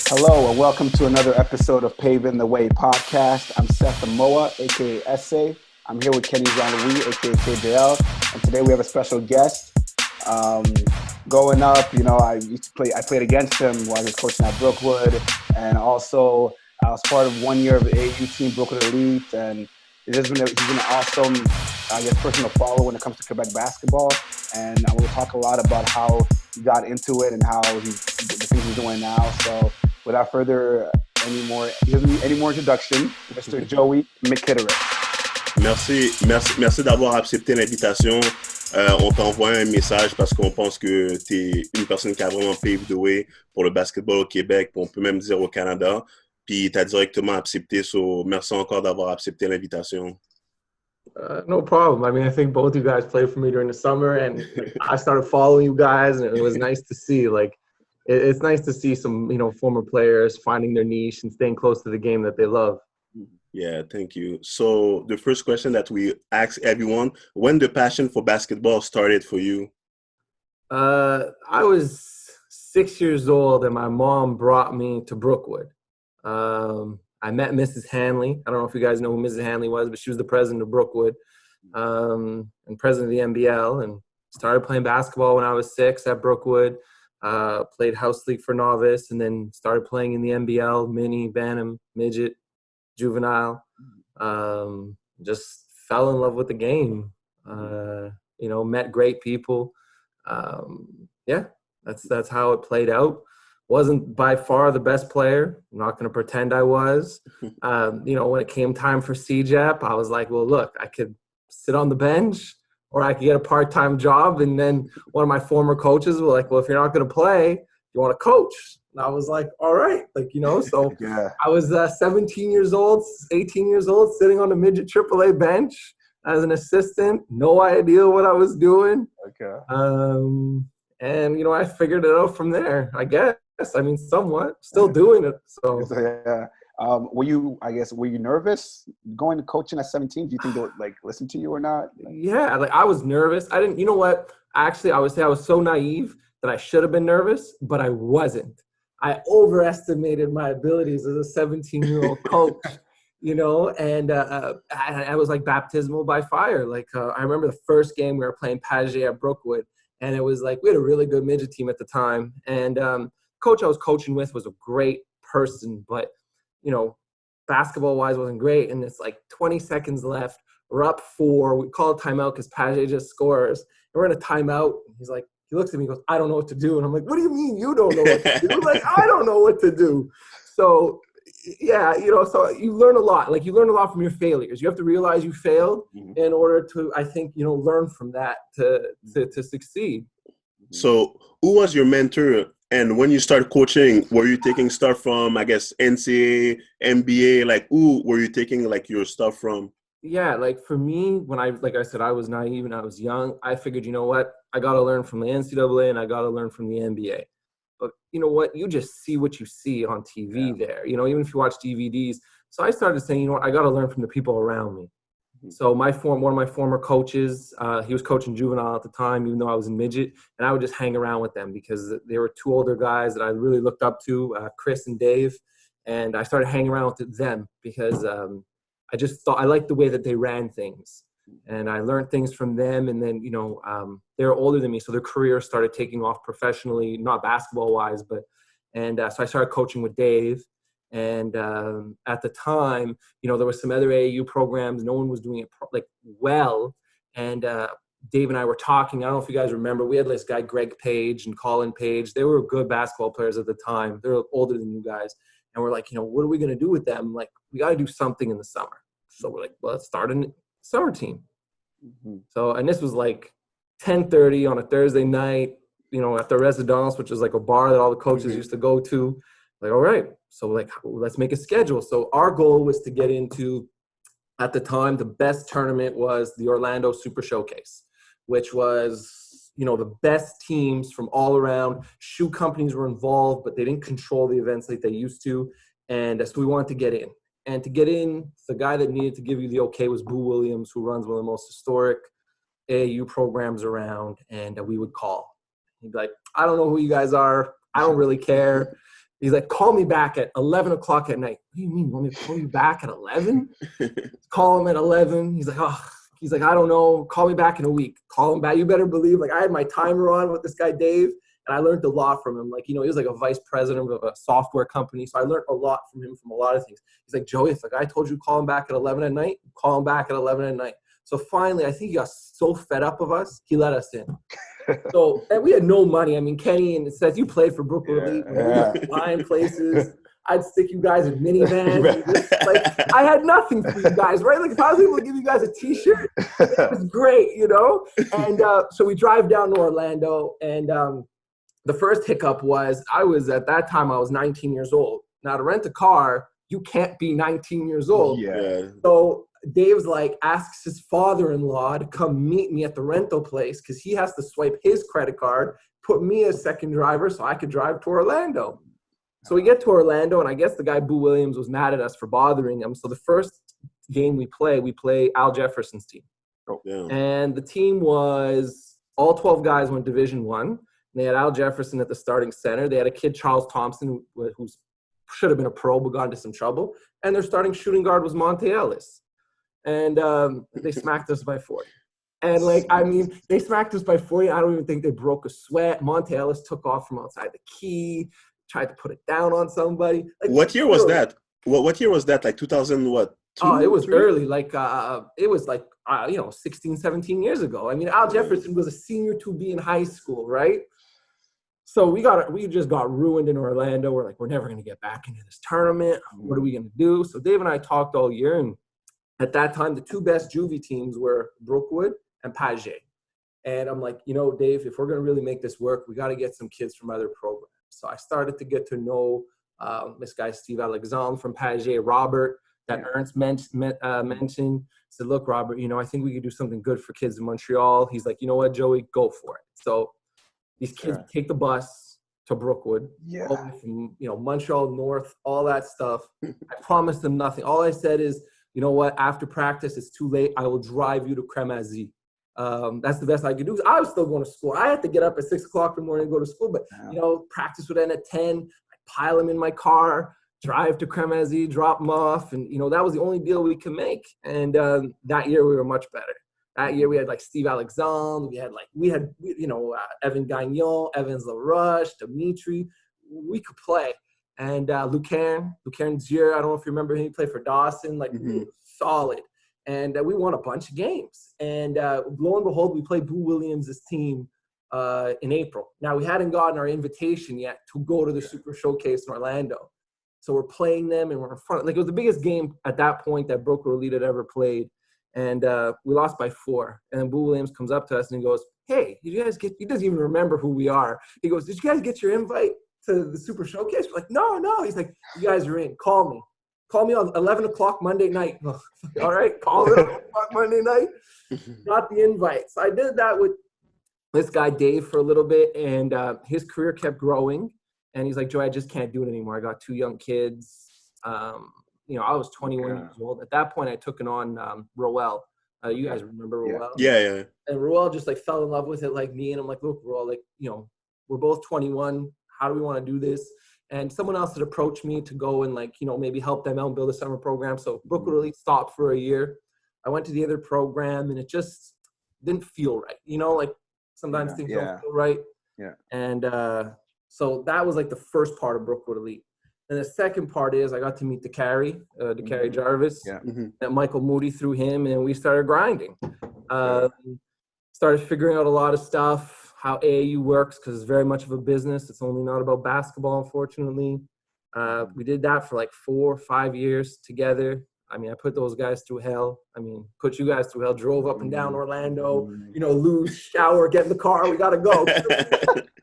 Hello and welcome to another episode of Paving the Way podcast. I'm Seth Amoa, aka Essay. I'm here with Kenny Jean-Louis, aka KJL, and today we have a special guest. Growing up, I played against him while he was coaching at Brookwood, and also I was part of 1 year of the AAU team, Brookwood Elite, and he's been an awesome, person to follow when it comes to Quebec basketball. And I will talk a lot about how he got into it and the things he's doing now. So without further any more introduction, Mr. Joey Mckitterick. Merci d'avoir accepté l'invitation. On t'envoie un message parce qu'on pense que tu es une personne qui a vraiment paved the way pour le basketball au Québec, on peut même dire au Canada. Puis tu as directement accepté, so merci encore d'avoir accepté l'invitation. No problem. I mean, I think both you guys played for me during the summer, and I started following you guys, and it was nice to see. It's nice to see some, former players finding their niche and staying close to the game that they love. Yeah, thank you. So the first question that we ask everyone, when the passion for basketball started for you? I was 6 years old, and my mom brought me to Brookwood. I met Mrs. Hanley. I don't know if you guys know who Mrs. Hanley was, but she was the president of Brookwood and president of the NBL, and started playing basketball when I was 6 at Brookwood. Played house league for novice, and then started playing in the NBL, mini, bantam, midget, juvenile. Just fell in love with the game. Met great people. That's how it played out. Wasn't by far the best player. I'm not going to pretend I was. When it came time for CJAP, I was like, well, look, I could sit on the bench or I could get a part-time job. And then one of my former coaches was like, well, if you're not going to play, you want to coach? And I was like, all right. So yeah. I was 17 years old, 18 years old, sitting on the midget AAA bench as an assistant. No idea what I was doing. Okay. I figured it out from there, I guess. I mean, somewhat. Still doing it. So yeah. Were you nervous going to coaching at 17? Do you think they would listen to you or not? Yeah, I was nervous. I didn't. You know what? Actually, I would say I was so naive that I should have been nervous, but I wasn't. I overestimated my abilities as a 17-year-old coach. And I was like baptismal by fire. I remember the first game we were playing Paving at Brookwood, and it was we had a really good midget team at the time, and coach I was coaching with was a great person, but basketball-wise wasn't great. And it's 20 seconds left. We're up 4. We call a timeout because Page just scores. And we're in a timeout. He looks at me and goes, I don't know what to do. And I'm like, what do you mean you don't know what to do? I don't know what to do. So, yeah, so you learn a lot. You learn a lot from your failures. You have to realize you failed in order to, I think, learn from that to succeed. So who was your mentor? And when you started coaching, were you taking stuff from, I guess, NCAA, NBA? Who were you taking, your stuff from? Yeah, for me, when I said, I was naive and I was young, I figured, you know what? I got to learn from the NCAA and I got to learn from the NBA. But you know what? You just see what you see on TV there, even if you watch DVDs. So I started saying, you know what? I got to learn from the people around me. So one of my former coaches, he was coaching juvenile at the time, even though I was in midget, and I would just hang around with them because they were 2 older guys that I really looked up to, Chris and Dave, and I started hanging around with them because I just thought I liked the way that they ran things, and I learned things from them. And then they were older than me, so their career started taking off professionally, not basketball wise, so I started coaching with Dave. And at the time, there were some other AAU programs. No one was doing it well. And Dave and I were talking. I don't know if you guys remember. We had this guy, Greg Page and Colin Page. They were good basketball players at the time. They were older than you guys. And we're like, what are we going to do with them? We got to do something in the summer. So we're like, well, let's start a summer team. Mm-hmm. So, and this was 10:30 on a Thursday night, at the Residence, which is a bar that all the coaches used to go to. All right, so let's make a schedule. So our goal was to get into, at the time, the best tournament was the Orlando Super Showcase, which was, the best teams from all around. Shoe companies were involved, but they didn't control the events like they used to. And so we wanted to get in. And to get in, the guy that needed to give you the okay was Boo Williams, who runs one of the most historic AAU programs around. And we would call. He'd be like, I don't know who you guys are. I don't really care. He's like, call me back at 11 o'clock at night. What do you mean? You want me to call you back at 11? Call him at 11. He's like, oh. He's like, I don't know. Call me back in a week. Call him back. You better believe, like, I had my timer on with this guy, Dave, and I learned a lot from him. Like, you know, he was like a vice president of a software company. So I learned a lot from him from a lot of things. He's like, Joey, if the guy told you to call him back at 11 at night, call him back at 11 at night. So finally, I think he got so fed up of us, he let us in. So, and we had no money. I mean, Kenny, and it says you played for Brookwood Elite. We were buying places. I'd stick you guys in minivans. Like, I had nothing for you guys, right? Like, if I was able to give you guys a T-shirt, it was great, you know? And so we drive down to Orlando, and the first hiccup was at that time, I was 19 years old. Now, to rent a car, you can't be 19 years old. Yeah. So Dave's like, asks his father-in-law to come meet me at the rental place because he has to swipe his credit card, put me as second driver so I could drive to Orlando. So we get to Orlando, and I guess the guy, Boo Williams, was mad at us for bothering him. So the first game we play Al Jefferson's team. Oh, yeah. And the team was all 12 guys went Division I. They had Al Jefferson at the starting center. They had a kid, Charles Thompson, who should have been a pro but got into some trouble. And their starting shooting guard was Monte Ellis. And they smacked us by 40. And, like, I mean, they smacked us by 40. I don't even think they broke a sweat. Monte Ellis took off from outside the key. Tried to put it down on somebody. Like, what year was that? What year was that? Like 2000 what? Oh, it was early. Like it was like 16, 17 years ago. I mean, Al Jefferson was a senior to be in high school, right? So we just got ruined in Orlando. We're like, we're never gonna get back into this tournament. What are we gonna do? So Dave and I talked all year, and at that time, the two best juvie teams were Brookwood and Pagé. And I'm like, you know, Dave, if we're gonna really make this work, we got to get some kids from other programs. So I started to get to know this guy, Steve Alexandre from Pagé, Robert, that Ernst mentioned. Said, look, Robert, you know, I think we could do something good for kids in Montreal. He's like, you know what, Joey, go for it. So these kids take the bus to Brookwood, all the way from, you know, Montreal North, all that stuff. I promised them nothing. All I said is, you know what, after practice, it's too late. I will drive you to Crémazie. That's the best I could do. I was still going to school. I had to get up at 6 o'clock in the morning and go to school, but, you know, practice would end at 10. I pile them in my car, drive to Crémazie, drop them off. And, you know, that was the only deal we could make. And that year we were much better. That year we had like Steve Alexandre. We had Evan Gagnon, Evans LaRoche, Dimitri. We could play. And Lucain Zier, I don't know if you remember him, he played for Dawson, like solid. And we won a bunch of games. And lo and behold, we played Boo Williams' team in April. Now, we hadn't gotten our invitation yet to go to the Super Showcase in Orlando. So we're playing them, and we're in front. Like, it was the biggest game at that point that Brookwood Elite had ever played. And we lost by 4. And then Boo Williams comes up to us and he goes, hey, did you guys get – he doesn't even remember who we are. He goes, did you guys get your invite to the Super Showcase? We're like, no. He's like, you guys are in. Call me. Call me on 11 o'clock Monday night. All right, call it 11 o'clock Monday night. Got the invite. So I did that with this guy, Dave, for a little bit, and his career kept growing. And he's like, Joey, I just can't do it anymore. I got 2 young kids. You know, I was 21 years old. At that point, I took it on Roel. You guys remember Roel? Yeah. And Roel just, like, fell in love with it like me. And I'm like, look, Roel, like, you know, we're both 21. How do we want to do this? And someone else had approached me to go and, like, you know, maybe help them out and build a summer program. So Brookwood Elite stopped for a year. I went to the other program, and it just didn't feel right. You know, like, sometimes things don't feel right. Yeah. And so that was, like, the first part of Brookwood Elite. And the second part is I got to meet DeCarry Jarvis. Yeah. That Michael Moody through him, and we started grinding. Started figuring out a lot of stuff. How AAU works, because it's very much of a business. It's only not about basketball, unfortunately. We did that for like 4 or 5 years together. I mean, I put those guys through hell. I mean, put you guys through hell. Drove up and down Orlando, you know, lose, shower, get in the car. We got to go.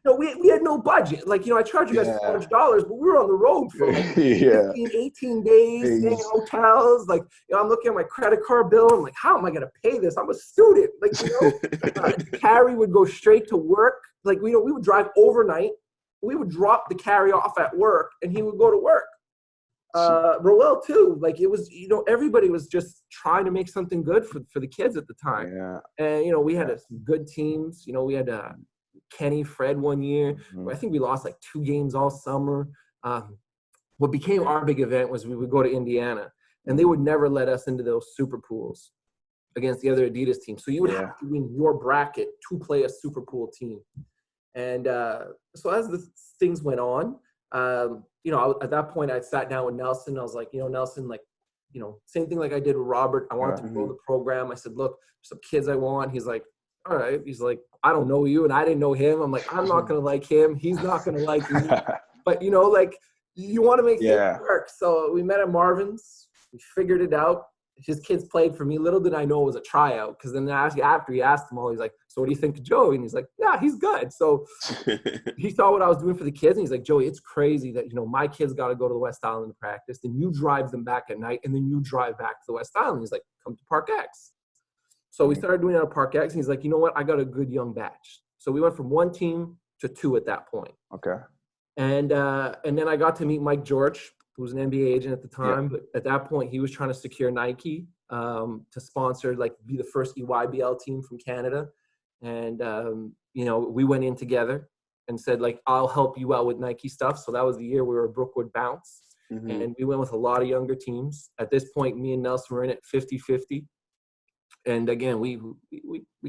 You know, we had no budget. Like, you know, I charged you guys $400, but we were on the road for like 15, 18 days, staying in hotels. Like, you know, I'm looking at my credit card bill. I'm like, how am I going to pay this? I'm a student. Like, you know, Carrie would go straight to work. Like, we would drive overnight. We would drop the Carrie off at work, and he would go to work. Roel too. Like, it was, you know, everybody was just trying to make something good for the kids at the time. Yeah. And, you know, we had some good teams. You know, we had Kenny, Fred one year. I think we lost like 2 games all summer. What became our big event was we would go to Indiana, and they would never let us into those super pools against the other Adidas teams. So you would have to win your bracket to play a super pool team. And so as the things went on, at that point I sat down with Nelson. I was like, Nelson, like, same thing like I did with Robert. I wanted to grow the program. I said, look, some kids I want. He's like, all right. He's like, I don't know you, and I didn't know him. I'm like, I'm not going to like him. He's not going to like me. But, like, you want to make things work. So we met at Marvin's. We figured it out. His kids played for me. Little did I know it was a tryout, because then after he asked them all, he's like, so what do you think of Joey? And he's like, yeah, he's good. So he saw what I was doing for the kids, and he's like, Joey, it's crazy that, my kids got to go to the West Island to practice, then you drive them back at night, and then you drive back to the West Island. He's like, come to Park X. So we started doing it at Park X, and he's like, you know what? I got a good young batch. So we went from 1 team to 2 at that point. Okay. And then I got to meet Mike George, who was an NBA agent at the time. But at that point, he was trying to secure Nike to sponsor, like, be the first EYBL team from Canada. And, we went in together and said, like, I'll help you out with Nike stuff. So that was the year we were Brookwood Bounce. And we went with a lot of younger teams. At this point, me and Nelson were in it 50-50. And again, we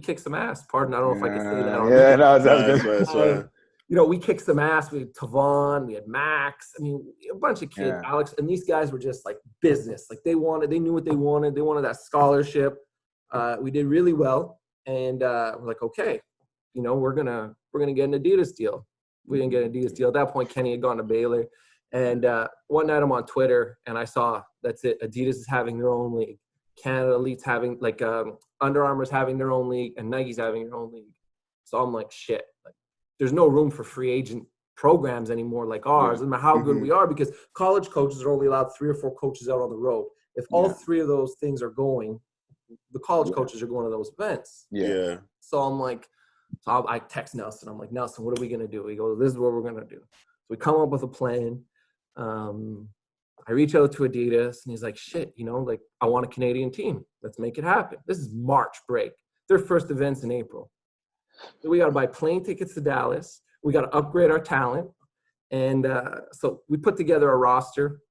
kicked some ass. Pardon, I don't know if I can say that on yeah, no, that's good. We kicked some ass. We had Tavon, we had Max. I mean, a bunch of kids, Alex, and these guys were just like business. Like they knew what they wanted. They wanted that scholarship. We did really well, and we're like, okay, we're gonna get an Adidas deal. We didn't get an Adidas deal at that point. Kenny had gone to Baylor, and one night I'm on Twitter, and I saw that's it. Adidas is having their own league. Canada Elite's having, like, Under Armour's having their own league, and Nike's having their own league. So I'm like, shit. Like, there's no room for free agent programs anymore like ours, no matter how good we are, because college coaches are only allowed 3 or 4 coaches out on the road. If all 3 of those things are going, the college coaches are going to those events. Yeah. So I'm like, I text Nelson. I'm like, Nelson, what are we going to do? He goes, this is what we're going to do. So we come up with a plan. I reach out to Adidas, and he's like, shit, like, I want a Canadian team. Let's make it happen. This is March break. Their first event's in April. So we got to buy plane tickets to Dallas. We got to upgrade our talent. And so we put together a roster.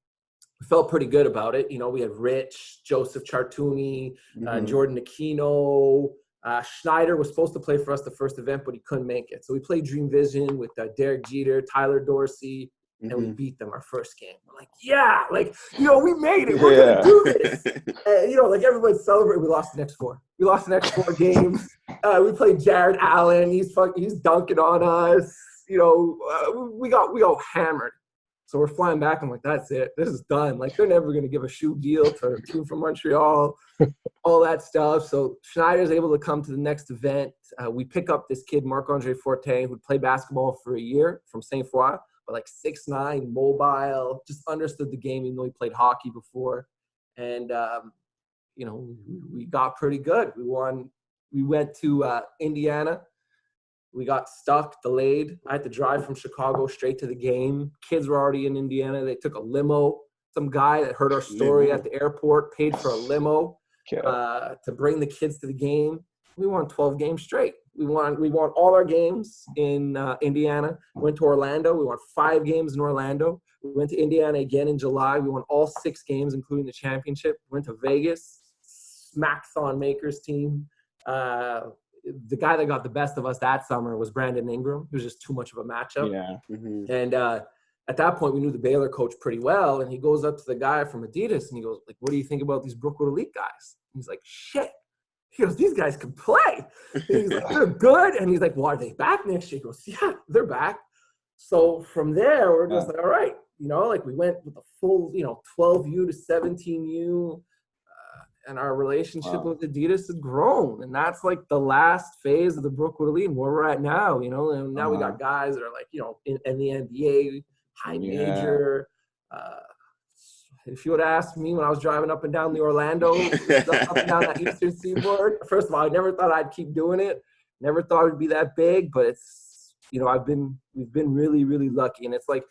We felt pretty good about it. We had Rich, Joseph Chartouni, Jordan Aquino. Schneider was supposed to play for us the first event, but he couldn't make it. So we played Dream Vision with Derek Jeter, Tyler Dorsey, and we beat them our first game. We're like, yeah, like, we made it. We're going to do this. And, like, everybody celebrated. We lost the next 4. We lost the next 4 games. We played Jared Allen. He's dunking on us. We got hammered. So we're flying back. I'm like, that's it. This is done. Like, they're never going to give a shoe deal to a team from Montreal, all that stuff. So Schneider's able to come to the next event. We pick up this kid, Marc-Andre Fortin, who'd play basketball for a year from Saint Foy. Like 6'9", mobile, just understood the game, even though he played hockey before. And, we got pretty good. We won. We went to Indiana. We got stuck, delayed. I had to drive from Chicago straight to the game. Kids were already in Indiana. They took a limo. Some guy that heard our story at the airport paid for a limo to bring the kids to the game. We won 12 games straight. We won all our games in Indiana. We went to Orlando. We won 5 games in Orlando. We went to Indiana again in July. We won all 6 games, including the championship. We went to Vegas, smacked Thon Maker's team. The guy that got the best of us that summer was Brandon Ingram. It was just too much of a matchup. Yeah. And at that point, we knew the Baylor coach pretty well. And he goes up to the guy from Adidas, and he goes, like, what do you think about these Brookwood Elite guys? And he's like, shit. He goes, these guys can play. And he's like, they're good. And he's like, well, are they back next year? He goes, yeah, they're back. So from there, we're just like, all right. Like, we went with the full, 12U to 17U. And our relationship with Adidas has grown. And that's like the last phase of the Brookwood Elite, where we're at now, and now we got guys that are like, in the NBA, high major. If you would ask me when I was driving up and down the Orlando, up and down that Eastern Seaboard, first of all, I never thought I'd keep doing it. Never thought it would be that big, but it's, we've been really, really lucky. And it's like,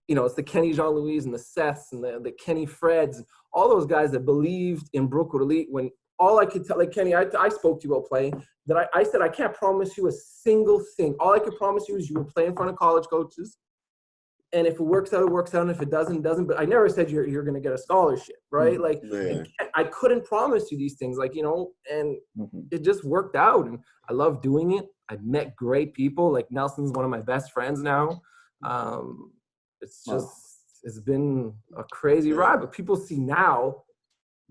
it's the Kenny Jean-Louis and the Seths and the Kenny Freds, all those guys that believed in Brookwood Elite when all I could tell, like, Kenny, I spoke to you about playing, that I said, I can't promise you a single thing. All I could promise you is you will play in front of college coaches. And if it works out, it works out. And if it doesn't, it doesn't. But I never said you're going to get a scholarship, right? Like, I couldn't promise you these things, like, you know, and it just worked out. And I love doing it. I've met great people. Like, Nelson's one of my best friends now. It's just, it's been a crazy ride. But people see now,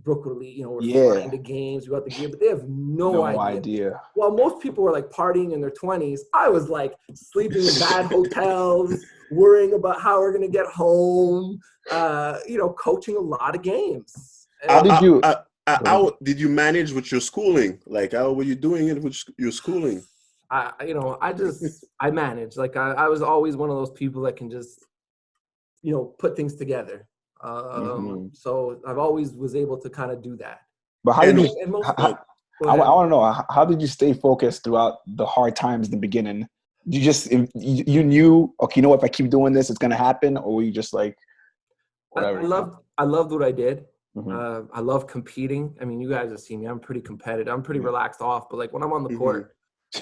Brookwood Elite, you know, we're flying to games, we got the gear, but they have no idea. Well, most people were like partying in their 20s. I was like sleeping in bad hotels, worrying about how we're going to get home, you know, coaching a lot of games. How did you manage with your schooling? Like, how were you doing it with your schooling? I managed. Like, I was always one of those people that can just, you know, put things together. So I've always was able to kind of do that. But how did you? I want to know, how did you stay focused throughout the hard times in the beginning? You just you knew, okay, you know what, if I keep doing this, it's gonna happen, or were you just like, whatever? I loved what I did. I love competing. I mean, you guys have seen me. I'm pretty competitive. I'm pretty relaxed off. But like when I'm on the court,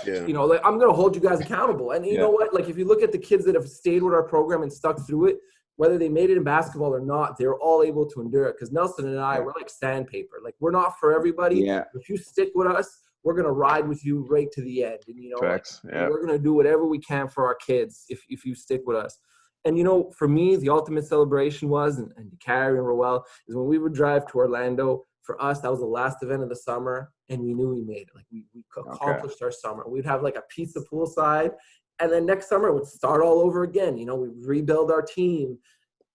you know, like I'm gonna hold you guys accountable. And you know what? Like if you look at the kids that have stayed with our program and stuck through it, whether they made it in basketball or not, they're all able to endure it. Because Nelson and I, we're like sandpaper. Like, we're not for everybody. Yeah. If you stick with us, we're going to ride with you right to the end. And, you know, we're going to do whatever we can for our kids if you stick with us. And, you know, for me, the ultimate celebration was, and Carrie and Roel, is when we would drive to Orlando. For us, that was the last event of the summer, and we knew we made it. Like, we accomplished our summer. We'd have, like, a pizza poolside. And then next summer, it would start all over again. You know, we'd rebuild our team,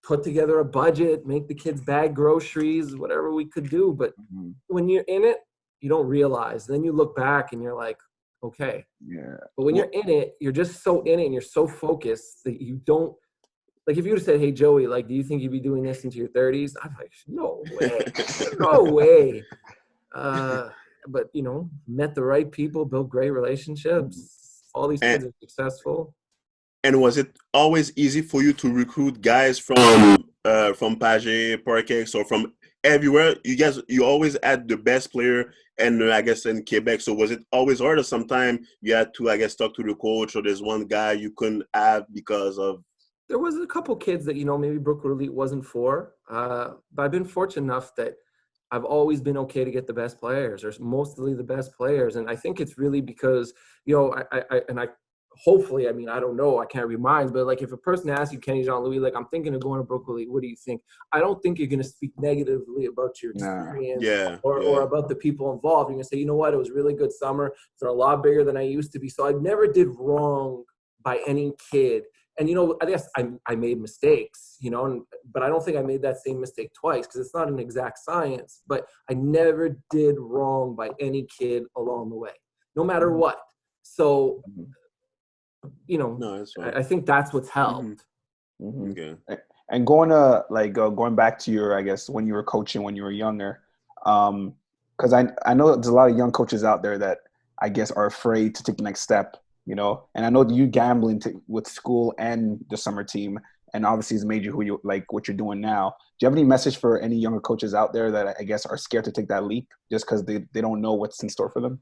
put together a budget, make the kids bag groceries, whatever we could do. But when you're in it, you don't realize. Then you look back and you're like, okay. Yeah. But when you're in it, you're just so in it and you're so focused that you don't, like if you would have said, hey, Joey, like, do you think you'd be doing this into your 30s? I'm like, no way. No way. But, you know, met the right people, built great relationships. All these kids are successful. And was it always easy for you to recruit guys from Pagé, Parkex, or from everywhere? You always had the best player, and I guess in Quebec. So was it always hard, or sometimes you had to, I guess, talk to the coach, or there's one guy you couldn't have because of? There was a couple kids that, you know, maybe Brookwood Elite wasn't for. But I've been fortunate enough that I've always been okay to get the best players, or mostly the best players. And I think it's really because, you know, I hopefully, I mean, I don't know, I can't read minds, but like if a person asks you, Kenny Jean-Louis, like, I'm thinking of going to Brookwood Elite, what do you think? I don't think you're going to speak negatively about your experience or about the people involved. You're going to say, you know what, it was a really good summer. They're a lot bigger than I used to be. So I never did wrong by any kid. And, you know, I guess I made mistakes, you know, but I don't think I made that same mistake twice because it's not an exact science. But I never did wrong by any kid along the way, no matter what. So, you know, I think that's what's helped. Okay. And going back to your, I guess, when you were coaching when you were younger, because I know there's a lot of young coaches out there that I guess are afraid to take the next step. You know, and I know you gambling with school and the summer team, and obviously it's made you who you like what you're doing now. Do you have any message for any younger coaches out there that I guess are scared to take that leap just because they don't know what's in store for them?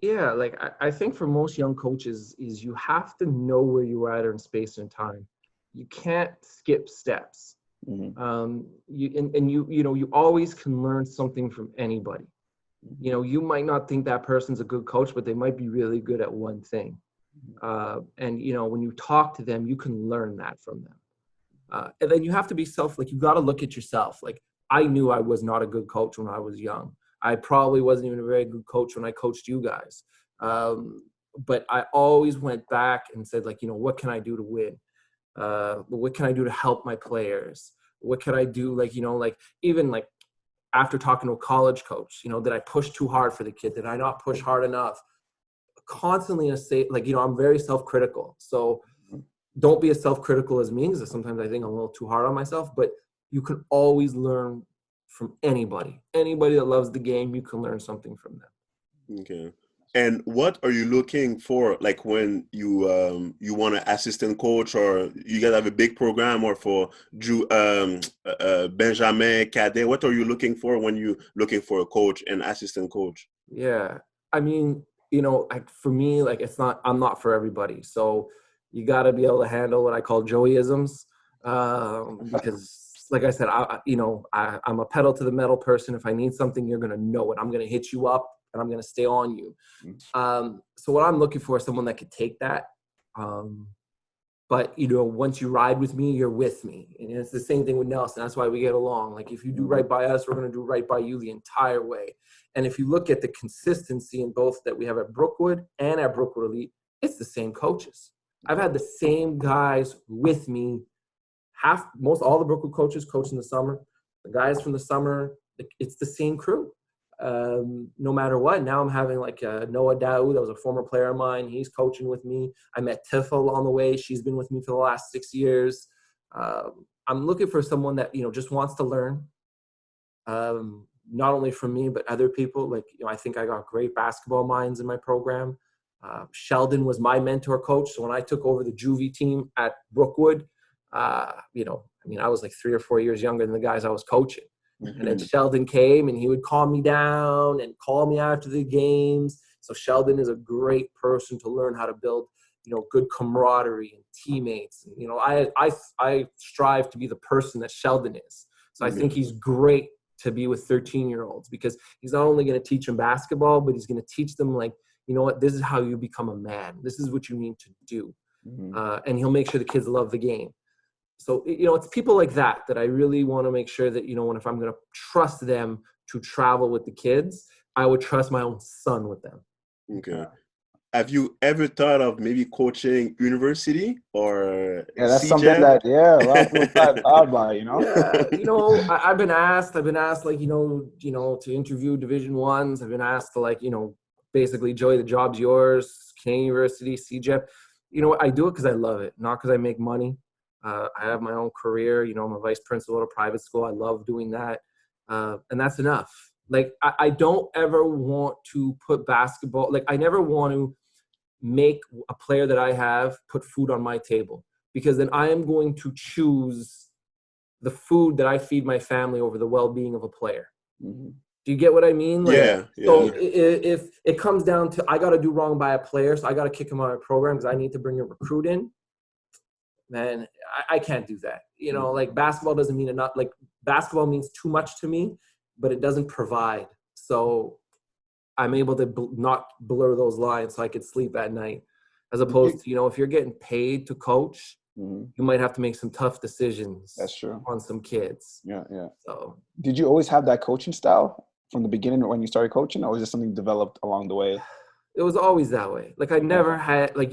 Yeah, like I think for most young coaches is you have to know where you are at in space and time. You can't skip steps. You know, you always can learn something from anybody. You know, you might not think that person's a good coach, but they might be really good at one thing. And, you know, when you talk to them, you can learn that from them. And then you have to be you got to look at yourself. Like, I knew I was not a good coach when I was young. I probably wasn't even a very good coach when I coached you guys. But I always went back and said, like, you know, what can I do to win? What can I do to help my players? What can I do? Like, you know, like even like after talking to a college coach, you know, did I push too hard for the kid? Did I not push hard enough? Constantly like, you know, I'm very self-critical. So don't be as self-critical as me, because sometimes I think I'm a little too hard on myself, but you can always learn from anybody. Anybody that loves the game, you can learn something from them. Okay. And what are you looking for, like when you want an assistant coach, or you guys have a big program, or for Benjamin, Cadet? What are you looking for when you're looking for a coach and assistant coach? Yeah, I mean, you know, for me, like I'm not for everybody. So you got to be able to handle what I call Joeyisms. because like I said, I'm a pedal to the metal person. If I need something, you're going to know it. I'm going to hit you up and I'm going to stay on you. So what I'm looking for is someone that could take that. But, once you ride with me, you're with me. And it's the same thing with Nelson. That's why we get along. Like, if you do right by us, we're going to do right by you the entire way. And if you look at the consistency in both that we have at Brookwood and at Brookwood Elite, it's the same coaches. I've had the same guys with me. Most all the Brookwood coaches coach in the summer. The guys from the summer, it's the same crew. No matter what. Now I'm having like Noah Daoud, that was a former player of mine. He's coaching with me. I met Tifa along the way. She's been with me for the last 6 years. I'm looking for someone that, just wants to learn. Not only from me, but other people. Like, I think I got great basketball minds in my program. Sheldon was my mentor coach. So when I took over the juvie team at Brookwood, I was like 3 or 4 years younger than the guys I was coaching. And then Sheldon came and he would calm me down and call me after the games. So Sheldon is a great person to learn how to build, good camaraderie and teammates. And, I strive to be the person that Sheldon is. So I think he's great to be with 13-year-olds because he's not only going to teach them basketball, but he's going to teach them like, this is how you become a man. This is what you need to do. And he'll make sure the kids love the game. So, it's people like that I really want to make sure that, if I'm going to trust them to travel with the kids, I would trust my own son with them. Okay. Have you ever thought of maybe coaching university or that's CJAP? something that, a lot of people thought about, Yeah, I've been asked like, to interview Division Ones. I've been asked to like, basically, Joey, the job's yours, Canadian University, CJAP. I do it because I love it, not because I make money. I have my own career. I'm a vice principal at a private school. I love doing that. And that's enough. Like, I don't ever want to put basketball, like I never want to make a player that I have put food on my table, because then I am going to choose the food that I feed my family over the well-being of a player. Do you get what I mean? Like, So if it comes down to, I got to do wrong by a player, so I got to kick him out of my program because I need to bring a recruit in, man, I can't do that. Like basketball doesn't mean enough. Like basketball means too much to me, but it doesn't provide. So I'm able to not blur those lines so I could sleep at night, as opposed to, if you're getting paid to coach, you might have to make some tough decisions. That's true. On some kids. Yeah. So did you always have that coaching style from the beginning when you started coaching, or was it something developed along the way? It was always that way. Like I never had, like,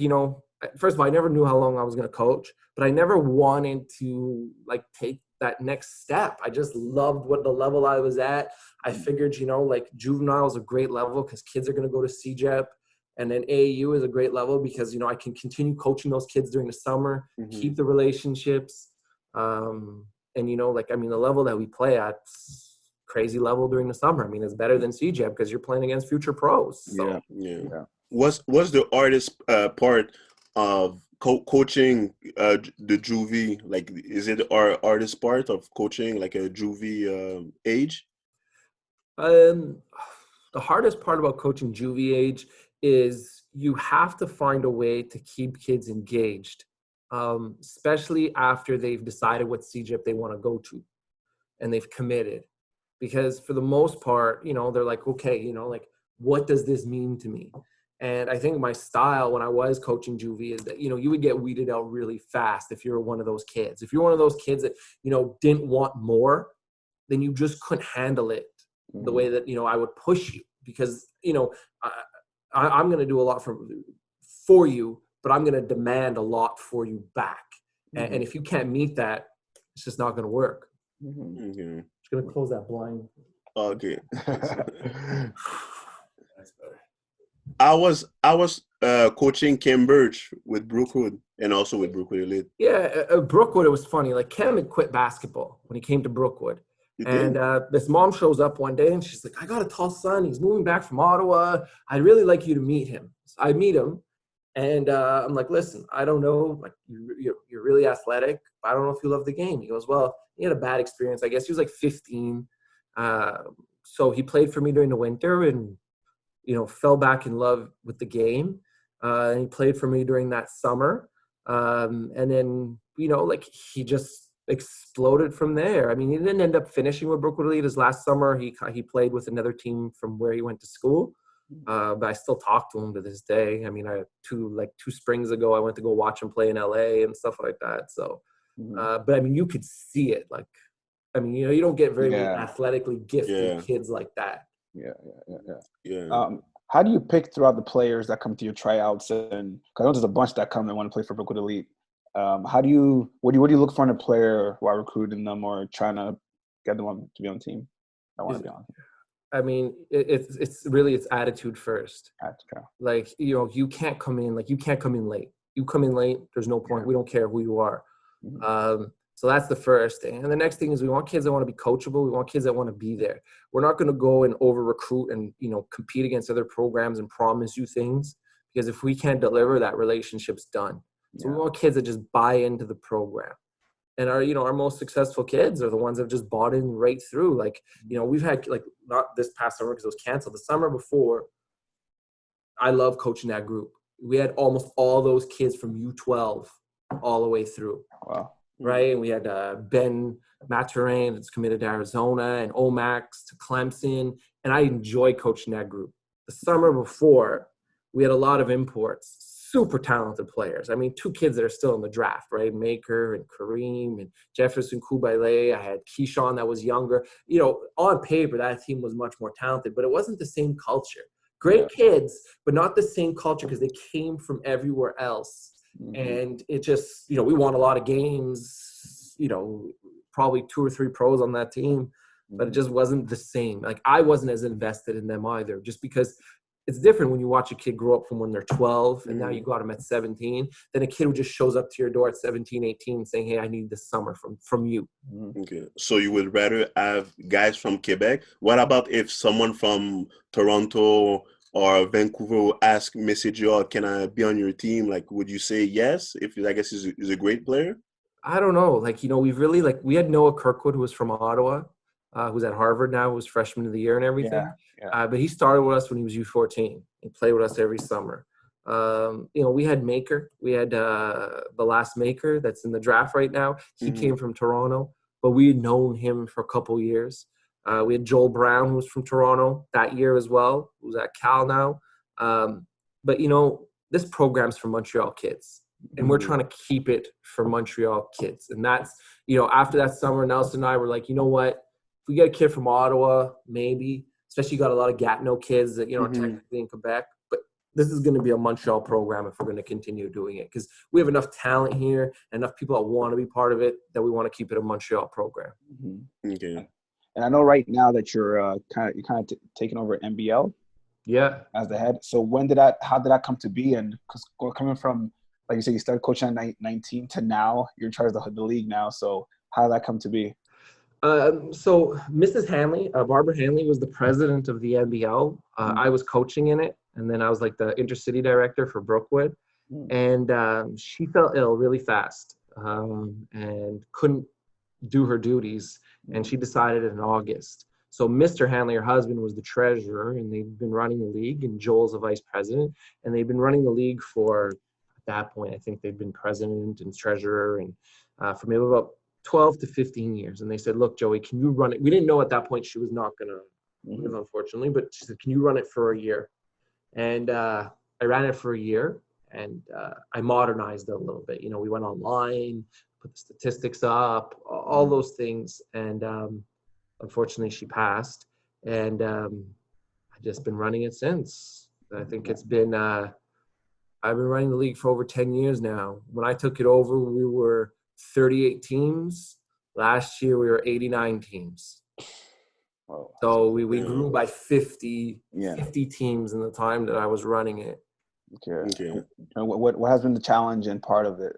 first of all, I never knew how long I was going to coach, but I never wanted to like take that next step. I just loved what the level I was at. I figured, like juvenile is a great level because kids are going to go to CJEP, and then AAU is a great level because, I can continue coaching those kids during the summer, keep the relationships. And, the level that we play at, crazy level during the summer. I mean, it's better than CJEP because you're playing against future pros. So. Yeah. What's the hardest part of coaching the juvie? Like, is it our hardest part of coaching like a juvie age? The hardest part about coaching juvie age is you have to find a way to keep kids engaged, especially after they've decided what CJEP they want to go to and they've committed. Because for the most part, they're like, okay, like, what does this mean to me? And I think my style when I was coaching juvie is that, you would get weeded out really fast if you're one of those kids. If you're one of those kids that, didn't want more, then you just couldn't handle it the way that, I would push you. Because, I'm going to do a lot for you, but I'm going to demand a lot for you back. And if you can't meet that, it's just not going to work. Just going to close that blind. Okay. That's better. I was coaching Cambridge with Brookwood and also with Brookwood Elite. Yeah, Brookwood, it was funny. Like, Cam had quit basketball when he came to Brookwood. And this mom shows up one day and she's like, I got a tall son. He's moving back from Ottawa. I'd really like you to meet him. So I meet him. And I'm like, listen, I don't know. Like, you're really athletic. I don't know if you love the game. He goes, well, he had a bad experience. I guess he was like 15. So he played for me during the winter and, fell back in love with the game. And he played for me during that summer. And then, like he just exploded from there. I mean, he didn't end up finishing with Brookwood Elite his last summer. He played with another team from where he went to school. But I still talk to him to this day. I mean, two springs ago, I went to go watch him play in LA and stuff like that. So, but I mean, you could see it. Like, I mean, you don't get very many athletically gifted kids like that. Yeah. How do you pick throughout the players that come to your tryouts? And because I know there's a bunch that come and want to play for Brookwood Elite. What do you look for in a player while recruiting them or trying to get them to be on the team? I want to be on. I mean, it's really attitude first. Okay. Like, you can't come in late. You come in late, there's no point. We don't care who you are. So that's the first thing. And the next thing is we want kids that want to be coachable. We want kids that want to be there. We're not going to go and over recruit and, compete against other programs and promise you things, because if we can't deliver, that relationship's done. So we want kids that just buy into the program. And our most successful kids are the ones that have just bought in right through. Like, we've had, like, not this past summer because it was canceled. The summer before, I love coaching that group. We had almost all those kids from U12 all the way through. Wow. Right. And we had Ben Mckitterick that's committed to Arizona, and Omax to Clemson. And I enjoy coaching that group. The summer before, we had a lot of imports, super talented players. I mean, two kids that are still in the draft, right? Maker and Kareem and Jefferson Kubaile. I had Keyshawn that was younger. On paper, that team was much more talented, but it wasn't the same culture. Great kids, but not the same culture because they came from everywhere else. And it just, we won a lot of games, probably 2 or 3 pros on that team, but it just wasn't the same. Like, I wasn't as invested in them either, just because it's different when you watch a kid grow up from when they're 12 and now you got them at 17, then a kid who just shows up to your door at 17, 18 saying, hey, I need this summer from you. Okay. So you would rather have guys from Quebec? What about if someone from Toronto or Vancouver will message you, can I be on your team? Like, would you say yes if, I guess, he's a great player? I don't know. Like, we've really, like, we had Noah Kirkwood, who was from Ottawa, who's at Harvard now, who's freshman of the year and everything. But he started with us when he was U14. He played with us every summer. We had Maker. We had the last Maker that's in the draft right now. He came from Toronto, but we had known him for a couple years. We had Joel Brown, who was from Toronto that year as well, who's at Cal now. But, this program's for Montreal kids, and we're trying to keep it for Montreal kids. And that's, after that summer, Nelson and I were like, you know what? If we get a kid from Ottawa, maybe, especially got a lot of Gatineau kids that, are technically in Quebec. But this is going to be a Montreal program if we're going to continue doing it, because we have enough talent here and enough people that want to be part of it that we want to keep it a Montreal program. Okay. And I know right now that you're kind of taking over NBL. Yeah. As the head. So how did that come to be? And because coming from, like you said, you started coaching at 19 to now, you're in charge of the league now. So how did that come to be? So Mrs. Hanley, Barbara Hanley, was the president of the NBL. I was coaching in it, and then I was like the intercity director for Brookwood. And she fell ill really fast and couldn't do her duties, and she decided in August. So Mr. Hanley, her husband, was the treasurer, and they've been running the league, and Joel's the vice president, and they've been running the league for, at that point, I think they've been president and treasurer and for maybe about 12 to 15 years. And they said, look, Joey, can you run it? We didn't know at that point she was not going to live, unfortunately, but she said, can you run it for a year? And I ran it for a year, and I modernized it a little bit. We went online, put the statistics up, all those things. And unfortunately, she passed. And I've just been running it since. I think it's been, I've been running the league for over 10 years now. When I took it over, we were 38 teams. Last year, we were 89 teams. Wow. So we grew by 50 teams in the time that I was running it. Okay. And what has been the challenge and part of it?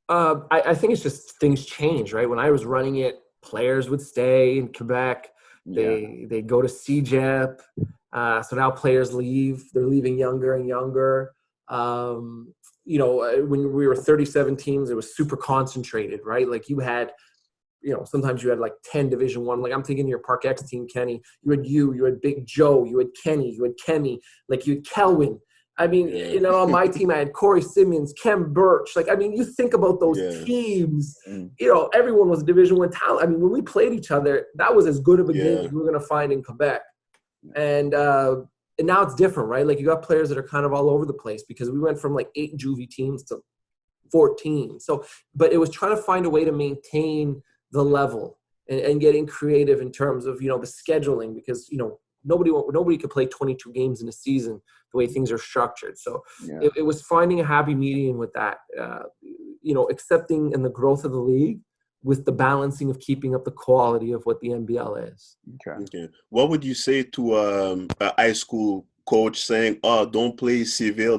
I think it's just things change, right? When I was running it, players would stay in Quebec. They go to CJEP. So now players leave. They're leaving younger and younger. When we were 37 teams, it was super concentrated, right? Like you had, sometimes you had like 10 Division I. Like I'm thinking your Park X team, Kenny. You had Big Joe, you had Kenny, you had Kemi, like you had Kelvin. I mean, on my team, I had Corey Simmons, Kem Birch. Like, I mean, you think about those teams, everyone was Division I talent. I mean, when we played each other, that was as good of a game as we were going to find in Quebec. And now it's different, right? Like, you got players that are kind of all over the place because we went from like 8 juvie teams to 14. So, but it was trying to find a way to maintain the level and getting creative in terms of, the scheduling, because, nobody could play 22 games in a season the way things are structured. So it was finding a happy medium with that, accepting in the growth of the league with the balancing of keeping up the quality of what the NBL is. Okay. What would you say to a high school coach saying, don't play Civil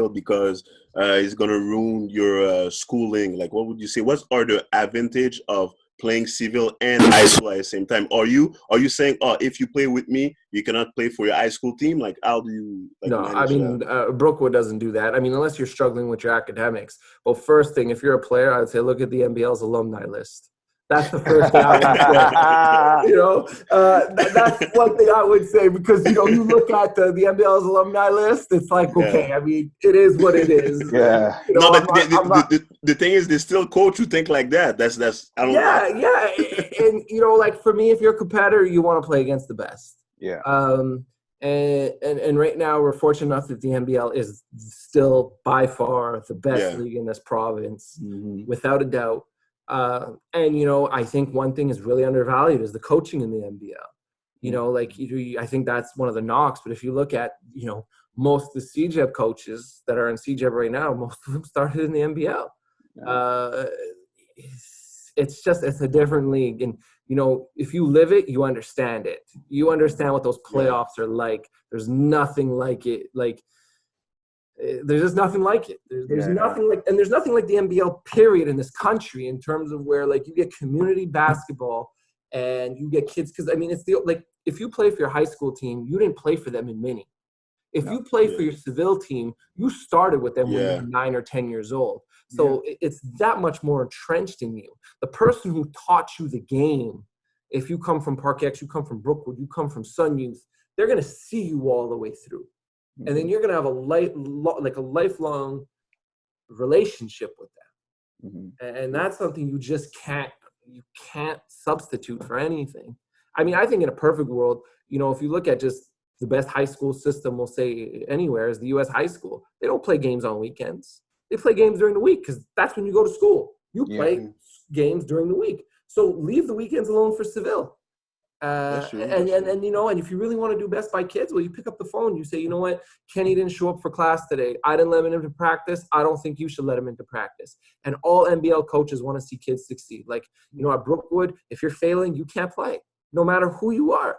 because it's going to ruin your schooling? Like, what would you say? What are the advantage of playing Civil and high school at the same time? Are you saying, if you play with me, you cannot play for your high school team? Like, how do you manage that? Brookwood doesn't do that. I mean, unless you're struggling with your academics. Well, first thing, if you're a player, I would say look at the NBL's alumni list. That's the first thing I would say. That's one thing I would say, because, you look at the NBL's alumni list, it's like, okay, I mean, it is what it is. Yeah. No, but the thing is, they still coach who think like that. That's I don't know. And, like, for me, if you're a competitor, you want to play against the best. Yeah. And right now, we're fortunate enough that the NBL is still by far the best league in this province, without a doubt. And, I think one thing is really undervalued is the coaching in the NBL. I think that's one of the knocks. But if you look at, most of the CJEB coaches that are in CJEB right now, most of them started in the NBL. It's a different league. And, if you live it, you understand it. You understand what those playoffs are like. There's nothing like it. Like, there's just nothing like it. There's nothing like, and there's nothing like the NBL period in this country in terms of where, like, you get community basketball and you get kids. Because, I mean, it's if you play for your high school team, you didn't play for them in mini. If you play for your Seville team, you started with them when you were 9 or 10 years old. So it's that much more entrenched in you. The person who taught you the game, if you come from Park X, you come from Brookwood, you come from Sun Youth, they're going to see you all the way through. And then you're going to have a lifelong relationship with them. And that's something you just can't substitute for anything. I mean, I think in a perfect world, if you look at just the best high school system, we'll say anywhere, is the U.S. high school. They don't play games on weekends. They play games during the week because that's when you go to school. You play games during the week. So leave the weekends alone for Seville. And if you really want to do best by kids, well, you pick up the phone. You say, you know what, Kenny didn't show up for class today. I didn't let him into practice. I don't think you should let him into practice. And all NBL coaches want to see kids succeed. Like, at Brookwood, if you're failing, you can't play, no matter who you are.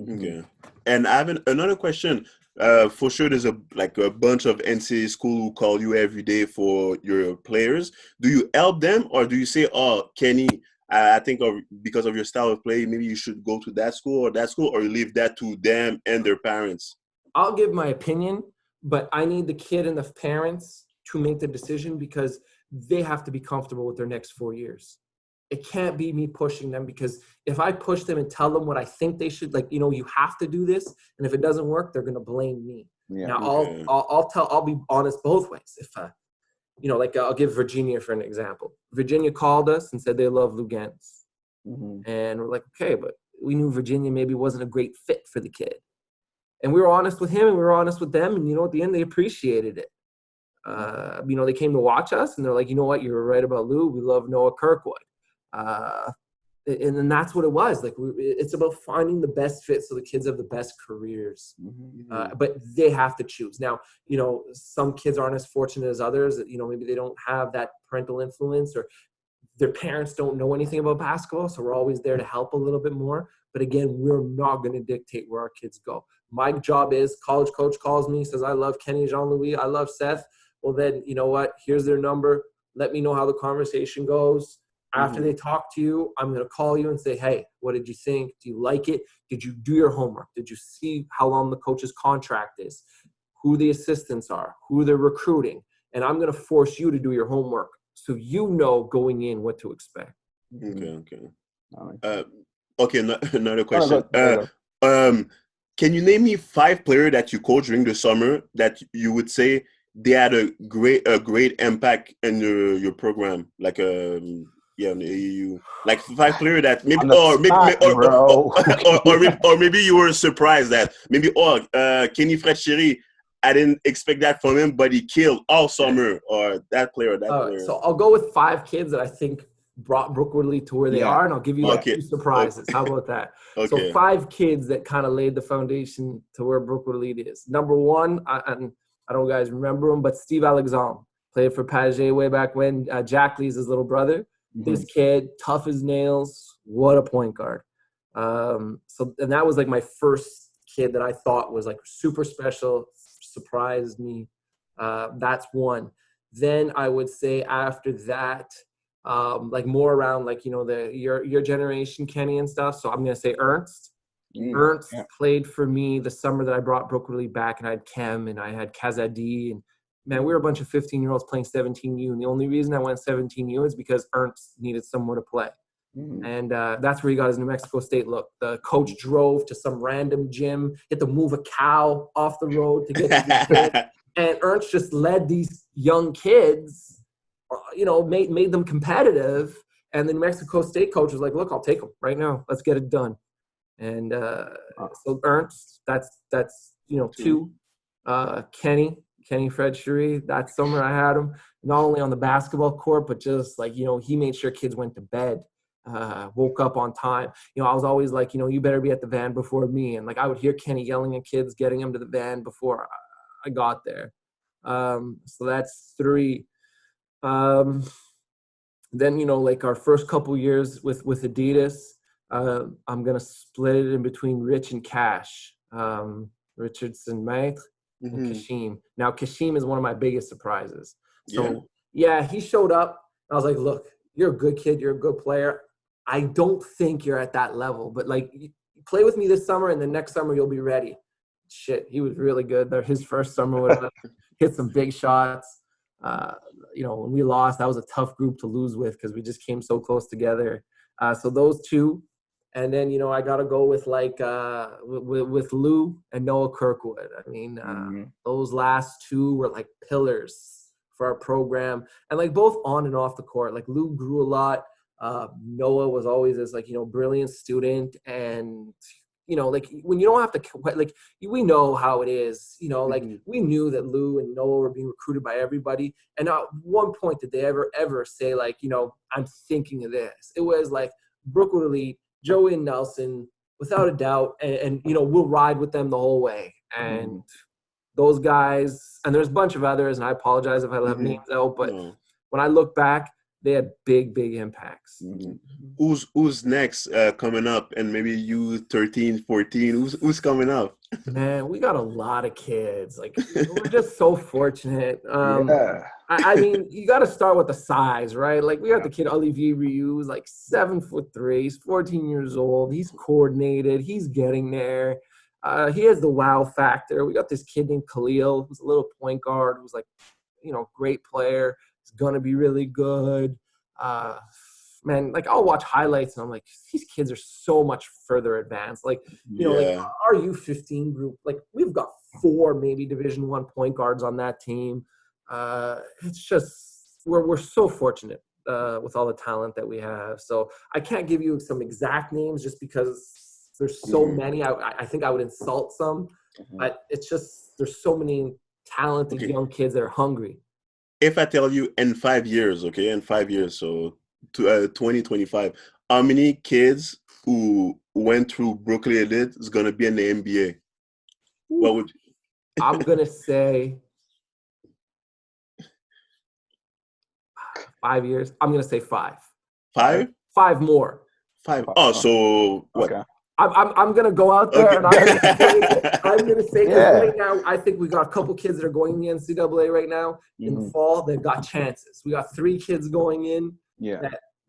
Okay. And I have another question. For sure, there's a bunch of NCAA school who call you every day for your players. Do you help them, or do you say, Kenny, I think because of your style of play, maybe you should go to that school, or you leave that to them and their parents? I'll give my opinion, but I need the kid and the parents to make the decision, because they have to be comfortable with their next 4 years. It can't be me pushing them, because if I push them and tell them what I think they should, you have to do this, and if it doesn't work, they're going to blame me. Now, I'll be honest both ways. If I'll give Virginia for an example. Virginia called us and said they love Lugansk. And we're like, okay, but we knew Virginia maybe wasn't a great fit for the kid. And we were honest with him, and we were honest with them, and at the end they appreciated it. They came to watch us, and they're like, you know what, you were right about Lou. We love Noah Kirkwood. And then that's what it was. Like, it's about finding the best fit so the kids have the best careers. But they have to choose. Now, some kids aren't as fortunate as others. That, maybe they don't have that parental influence, or their parents don't know anything about basketball. So we're always there to help a little bit more. But again, we're not going to dictate where our kids go. My job is, college coach calls me, says, I love Kenny, Jean-Louis, I love Seth. Well, then, you know what? Here's their number. Let me know how the conversation goes. After they talk to you, I'm going to call you and say, hey, what did you think? Do you like it? Did you do your homework? Did you see how long the coach's contract is? Who the assistants are? Who they're recruiting? And I'm going to force you to do your homework so you know going in what to expect. Okay. Another question. Can you name me 5 players that you coached during the summer that you would say they had a great impact in your program? Like in the AAU, like 5 players that maybe or maybe you were surprised that maybe Kenny Fred-Cherry, I didn't expect that from him, but he killed all summer. Or that player. So I'll go with 5 kids that I think brought Brookwood Elite to where they are, and I'll give you like 2 surprises. How about that? So 5 kids that kind of laid the foundation to where Brookwood Elite is. Number 1, I don't know if you guys remember him, but Steve Alexandre played for Pagé way back when. Jack Lee's his little brother. This kid, tough as nails. What a point guard. And that was like my first kid that I thought was like super special, surprised me. That's one. Then I would say after that, like more around like, you know, your generation, Kenny and stuff. So I'm going to say Ernst. Ernst played for me the summer that I brought Brookwood Elite back, and I had Kem and I had Kazadi, and man, we were a bunch of 15-year-olds playing 17U, and the only reason I went 17U is because Ernst needed somewhere to play. And that's where he got his New Mexico State look. The coach drove to some random gym, had to move a cow off the road to get to the kid. And Ernst just led these young kids, you know, made them competitive. And the New Mexico State coach was like, look, I'll take them right now. Let's get it done. And so Ernst, that's you know, 2. Kenny Fred-Cherry, that summer I had him, not only on the basketball court, but just like, you know, he made sure kids went to bed, woke up on time. You know, I was always like, you know, you better be at the van before me. And like, I would hear Kenny yelling at kids, getting them to the van before I got there. So that's 3. Then, you know, like our first couple years with Adidas, I'm going to split it in between Rich and Cash, Richardson Maitre and Kashim. Now, Kashim is one of my biggest surprises. So, yeah, he showed up. I was like, look, you're a good kid. You're a good player. I don't think you're at that level, but like, play with me this summer, and the next summer you'll be ready. Shit, he was really good. His first summer with us, hit some big shots. You know, when we lost, that was a tough group to lose with because we just came so close together. So those 2. And then, you know, I got to go with like with Lou and Noah Kirkwood. I mean, those last 2 were like pillars for our program, and like both on and off the court. Like Lou grew a lot. Noah was always this like, you know, brilliant student, and you know, like when you don't have to, like we know how it is, you know, like we knew that Lou and Noah were being recruited by everybody. And at one point did they ever say like, you know, I'm thinking of this. It was like Brookwood Elite, Joey and Nelson, without a doubt. And you know, we'll ride with them the whole way. And those guys, and there's a bunch of others, and I apologize if I left names out, but when I look back, they had big impacts. Who's next coming up? And maybe you 13, 14, who's coming up? Man, we got a lot of kids. Like, we're just so fortunate. I mean, you got to start with the size, right? Like, we got the kid Olivier Rioux, who's like 7'3". He's 14 years old. He's coordinated. He's getting there. He has the wow factor. We got this kid named Khalil, who's a little point guard, who's like, you know, great player. He's gonna be really good. Man, like I'll watch highlights and I'm like, these kids are so much further advanced. Like, you know, like our U15 group, like we've got 4 maybe Division I point guards on that team. It's just we're so fortunate with all the talent that we have. So I can't give you some exact names just because there's so many. I think I would insult some, but it's just there's so many talented young kids that are hungry. If I tell you in 5 years, okay, in 5 years, so 2025, how many kids who went through Brookwood Elite is going to be in the NBA? What would you? I'm going to say 5 years. I'm going to say 5. 5? 5 more. 5. Oh, so what? Okay. I'm going to go out there and I'm going to say right now, I think we got a couple kids that are going in the NCAA right now. In the fall, they've got chances. We got 3 kids going in.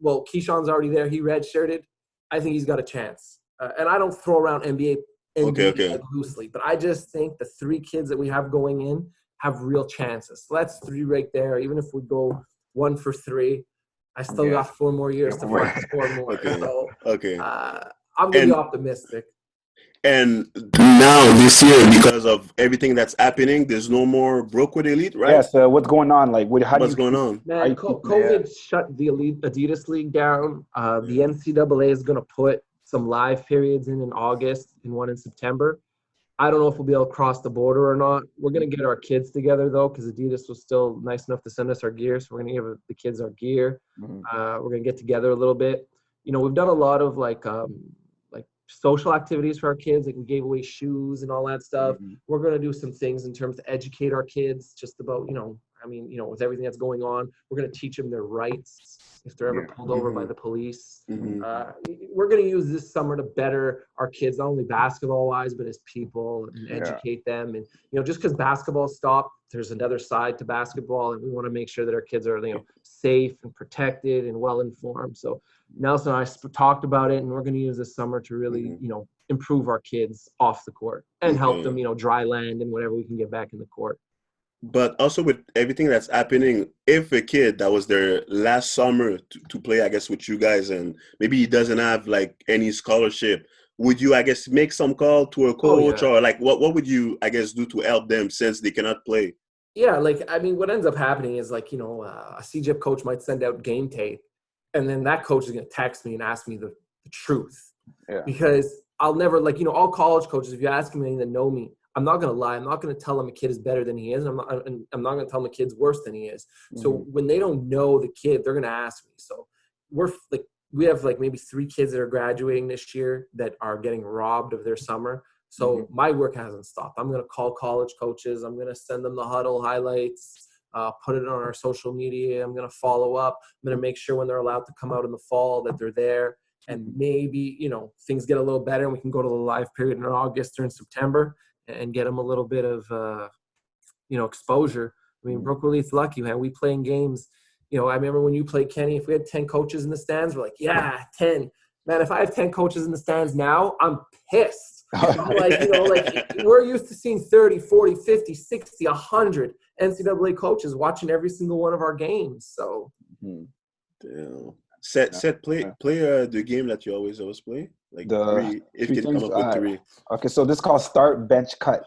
Well, Keyshawn's already there. He redshirted. I think he's got a chance. And I don't throw around NBA like loosely, but I just think the 3 kids that we have going in have real chances. So that's 3 right there. Even if we go 1 for 3, I still got 4 more years to find 4 more. So, I'm going to be optimistic. And now this year, because of everything that's happening, there's no more Brookwood Elite, right? Yeah. So what's going on? Like, What's going on? Man, COVID shut the Elite Adidas League down. The NCAA is going to put some live periods in August and one in September. I don't know if we'll be able to cross the border or not. We're going to get our kids together, though, because Adidas was still nice enough to send us our gear. So we're going to give the kids our gear. We're going to get together a little bit. You know, we've done a lot of, like social activities for our kids. Like we gave away shoes and all that stuff. We're going to do some things in terms to educate our kids just about, with everything that's going on. We're going to teach them their rights if they're ever pulled over by the police. We're going to use this summer to better our kids, not only basketball-wise, but as people, and educate them. And, just because basketball stopped, there's another side to basketball, and we want to make sure that our kids are, safe and protected and well-informed. So Nelson and I talked about it, and we're going to use this summer to really, improve our kids off the court and help them, dry land and whatever we can get back in the court. But also with everything that's happening, if a kid that was their last summer to play, I guess, with you guys, and maybe he doesn't have like any scholarship, would you, I guess, make some call to a coach or like what would you, I guess, do to help them since they cannot play? Yeah, what ends up happening is a CJIP coach might send out game tape, and then that coach is going to text me and ask me the truth. Yeah. Because I'll never, all college coaches, if you ask me that know me, I'm not going to lie. I'm not going to tell them a kid is better than he is. And I'm not going to tell them a kid's worse than he is. So when they don't know the kid, they're going to ask me. So we have maybe 3 kids that are graduating this year that are getting robbed of their summer. So my work hasn't stopped. I'm going to call college coaches. I'm going to send them the huddle highlights, put it on our social media. I'm going to follow up. I'm going to make sure when they're allowed to come out in the fall that they're there. And maybe, things get a little better and we can go to the live period in August or in September and get them a little bit of, exposure. I mean, Brookwood Elite's lucky, man. We play in games. I remember when you played, Kenny, if we had 10 coaches in the stands, we're like, yeah, 10. Man, if I have 10 coaches in the stands now, I'm pissed. We're used to seeing 30, 40, 50, 60, 100 NCAA coaches watching every single one of our games. So, Damn. Set play the game that you always play. Like three, if you can come up with 3. Okay, so this is called start, bench, cut.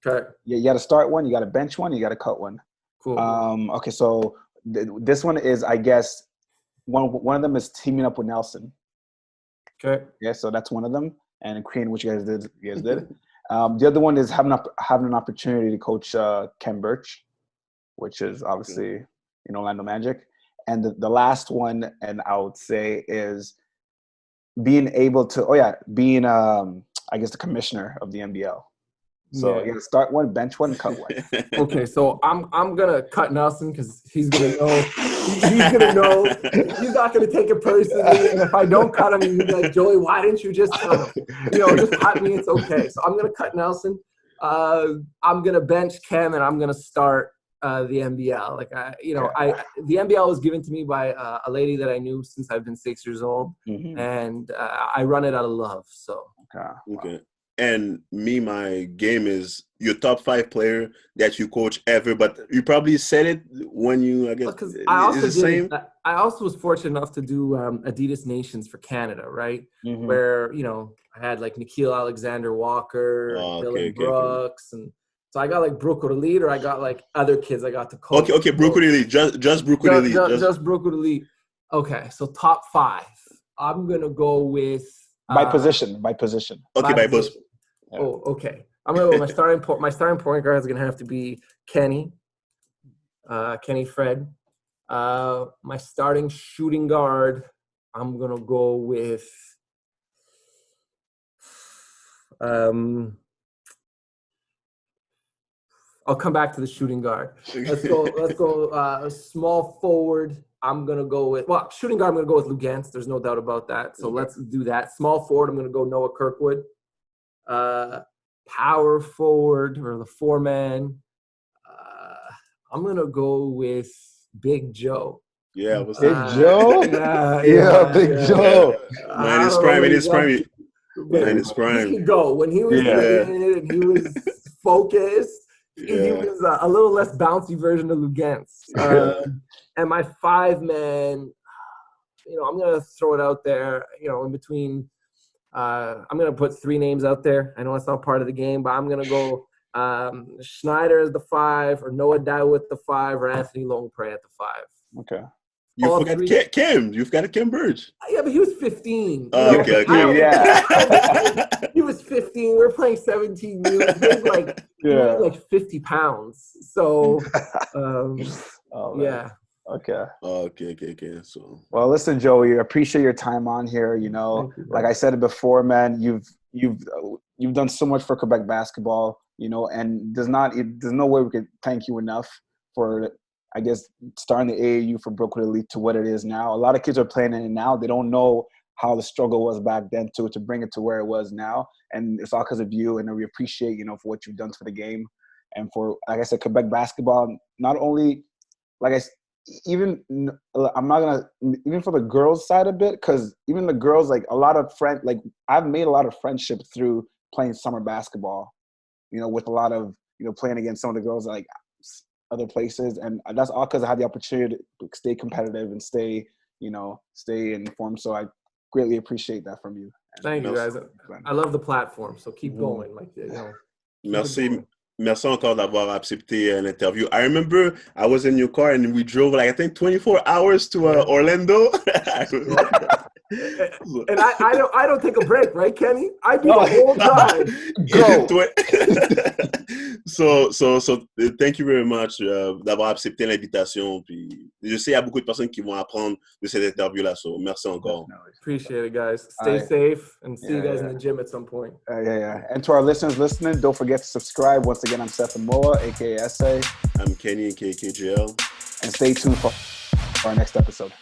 Okay. Yeah, you got to start one, you got to bench one, you got to cut one. Cool. Okay, so this one is, I guess, one of them is teaming up with Nelson. Okay. Yeah, so that's one of them, and creating what you guys did. The other one is having an opportunity to coach Ken Birch, which is obviously Orlando Magic. And the last one, and I would say, is being able to, being, I guess, the commissioner of the NBL. So you got to start one, bench one, cut one. Okay, so I'm gonna cut Nelson because he's gonna know. He's gonna know. He's not gonna take it personally. And if I don't cut him, he's gonna be like, Joey, why didn't you just cut him? Just cut me. It's okay. So I'm gonna cut Nelson. I'm gonna bench Cam, and I'm gonna start the NBL. The NBL was given to me by a lady that I knew since I've been 6 years old, and I run it out of love. So okay. And my game is your top 5 player that you coach ever, but you probably said it when you, I guess, because I also was fortunate enough to do Adidas Nations for Canada, right? Where, I had Nikhil Alexander Walker, Dylan Brooks, and so I got Brookwood Elite, or I got other kids I got to coach. Okay, Brookwood Elite, just Brookwood Elite. Just Brookwood Elite. Okay, so top 5. I'm going to go with... By position. Okay, by position. Yeah. Oh, okay. I'm going to go with my starting point guard is going to have to be Kenny Fred. My starting shooting guard, I'm going to go with... I'll come back to the shooting guard. Let's go small forward. I'm going to go with, shooting guard, I'm going to go with Lugansk. There's no doubt about that. So let's do that. Small forward, I'm going to go Noah Kirkwood. Power forward, or the 4-man, I'm going to go with Big Joe. Yeah. Big Joe? Big Joe. Man, his prime. Man, his prime. He could go. When he was he was focused. He was a little less bouncy version of Lugansk. And my 5-man, I'm going to throw it out there, in between I'm going to put 3 names out there. I know it's not part of the game, but I'm going to go Schneider as the 5, or Noah Dow at the 5, or Anthony Longpre at the 5. Okay. You forgot Kim. You've got Kim Birch. Yeah, but he was 15. Okay. He was 15. We were playing 17 He weighed like 50 pounds. So, yeah. Okay. Okay. So, well, listen, Joey, I appreciate your time on here. You know, like I said it before, man, you've done so much for Quebec basketball. You know, and there's no way we could thank you enough for, I guess, starting the AAU for Brookwood Elite to what it is now. A lot of kids are playing in it now. They don't know how the struggle was back then to bring it to where it was now. And it's all because of you. And we appreciate, you know, for what you've done for the game and for, like I said, Quebec basketball. Not only, even for the girls side of it, because even the girls, like a lot of I've made a lot of friendships through playing summer basketball, you know, with a lot of, you know, playing against some of the girls like other places. And that's all because I had the opportunity to stay competitive and stay informed. So I greatly appreciate that from you. Thank you, guys. I love the platform. So keep going. Merci encore d'avoir accepté l'interview. I remember I was in your car and we drove I think 24 hours to Orlando. And I don't take a break, right, Kenny? I do the whole drive. So thank you very much d'avoir accepté l'invitation. Puis je sais il y a beaucoup de personnes qui vont apprendre de cette interview-là. So merci encore. Appreciate it, guys. Stay safe and see you guys in the gym at some point. And to our listeners listening, don't forget to subscribe. Once again, I'm Seth Moa, aka SA. I'm Kenny, aka KJL. And stay tuned for our next episode.